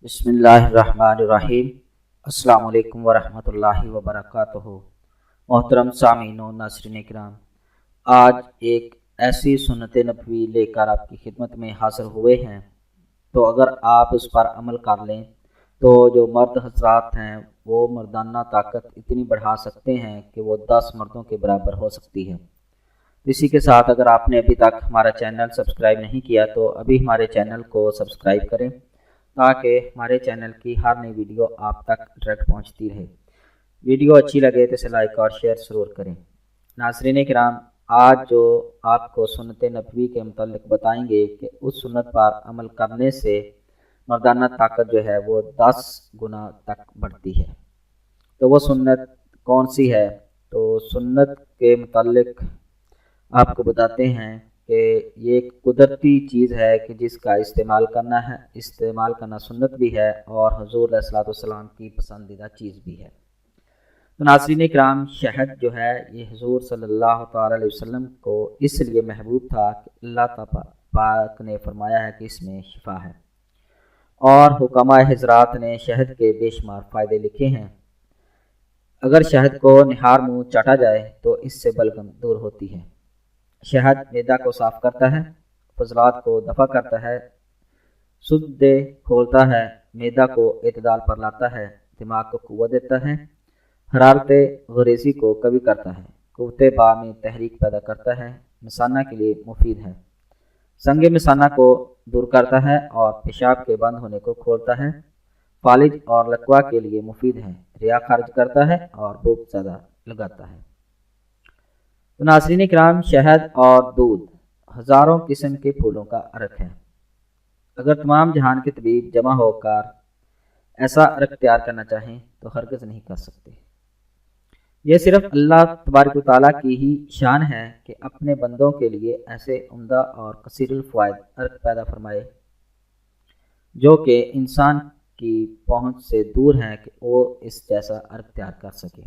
بسم اللہ الرحمن الرحیم۔ السلام علیکم ورحمۃ اللہ وبرکاتہ۔ محترم سامعین و ناظرین کرام، آج ایک ایسی سنت نبوی لے کر آپ کی خدمت میں حاضر ہوئے ہیں، تو اگر آپ اس پر عمل کر لیں تو جو مرد حضرات ہیں وہ مردانہ طاقت اتنی بڑھا سکتے ہیں کہ وہ 10 مردوں کے برابر ہو سکتی ہے۔ اسی کے ساتھ اگر آپ نے ابھی تک ہمارا چینل سبسکرائب نہیں کیا تو ابھی ہمارے چینل کو سبسکرائب کریں تاکہ ہمارے چینل کی ہر نئی ویڈیو آپ تک ڈائریکٹ پہنچتی رہے۔ ویڈیو اچھی لگے تو اسے لائک اور شیئر ضرور کریں۔ ناظرین کرام، آج جو آپ کو سنت نبوی کے متعلق بتائیں گے کہ اس سنت پر عمل کرنے سے مردانہ طاقت جو ہے وہ 10 گنا تک بڑھتی ہے۔ تو وہ سنت کون سی ہے؟ تو سنت کے متعلق آپ کو بتاتے ہیں کہ یہ ایک قدرتی چیز ہے کہ جس کا استعمال کرنا سنت بھی ہے اور حضور علیہ السلام کی پسندیدہ چیز بھی ہے۔ تو ناظرین کرام، شہد جو ہے یہ حضور صلی اللہ تعالی علیہ وسلم کو اس لیے محبوب تھا کہ اللہ پاک نے فرمایا ہے کہ اس میں شفا ہے، اور حکماء حضرات نے شہد کے بے شمار فائدے لکھے ہیں۔ اگر شہد کو نہار منہ چاٹا جائے تو اس سے بلغم دور ہوتی ہے۔ شہد معدہ کو صاف کرتا ہے، فضلات کو دفع کرتا ہے، سدے کھولتا ہے، معدہ کو اعتدال پر لاتا ہے، دماغ کو قوت دیتا ہے، حرارت غریزی کو کبھی کرتا ہے، قوت با میں تحریک پیدا کرتا ہے، مثانہ کے لیے مفید ہے، سنگ مثانہ کو دور کرتا ہے اور پیشاب کے بند ہونے کو کھولتا ہے، فالج اور لقوا کے لیے مفید ہے، ریا خارج کرتا ہے اور بھوک زیادہ لگاتا ہے۔ تو ناظرین کرام، شہد اور دودھ ہزاروں قسم کے پھولوں کا عرق ہے۔ اگر تمام جہان کے طبیب جمع ہو کر ایسا عرق تیار کرنا چاہیں تو ہرگز نہیں کر سکتے۔ یہ صرف اللہ تبارک و تعالیٰ کی ہی شان ہے کہ اپنے بندوں کے لیے ایسے عمدہ اور کثیر الفوائد عرق پیدا فرمائے جو کہ انسان کی پہنچ سے دور ہیں کہ وہ اس جیسا عرق تیار کر سکے۔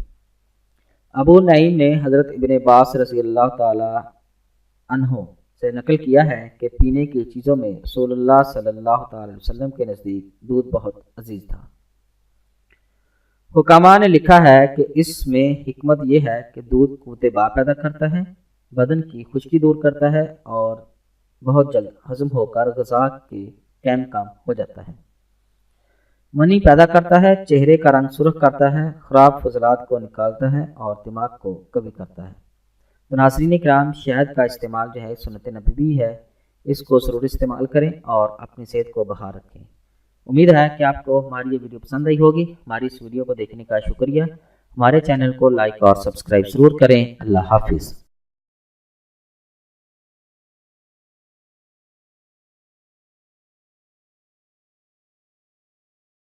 ابو نعیم نے حضرت ابن عباس رضی اللہ تعالی عنہ سے نقل کیا ہے کہ پینے کی چیزوں میں رسول اللہ صلی اللہ تعالی وسلم کے نزدیک دودھ بہت عزیز تھا۔ حکماء نے لکھا ہے کہ اس میں حکمت یہ ہے کہ دودھ قوت با پیدا کرتا ہے، بدن کی خشکی دور کرتا ہے اور بہت جلد ہضم ہو کر غذا کے قیم کام ہو جاتا ہے، منی پیدا کرتا ہے، چہرے کا رنگ سرخ کرتا ہے، خراب فضلات کو نکالتا ہے اور دماغ کو قوی کرتا ہے۔ تو ناظرین کرام، شہد کا استعمال جو ہے سنت نبوی ہے، اس کو ضرور استعمال کریں اور اپنی صحت کو بحال رکھیں۔ امید ہے کہ آپ کو ہماری یہ ویڈیو پسند آئی ہوگی۔ ہماری اس ویڈیو کو دیکھنے کا شکریہ۔ ہمارے چینل کو لائک اور سبسکرائب ضرور کریں۔ اللہ حافظ۔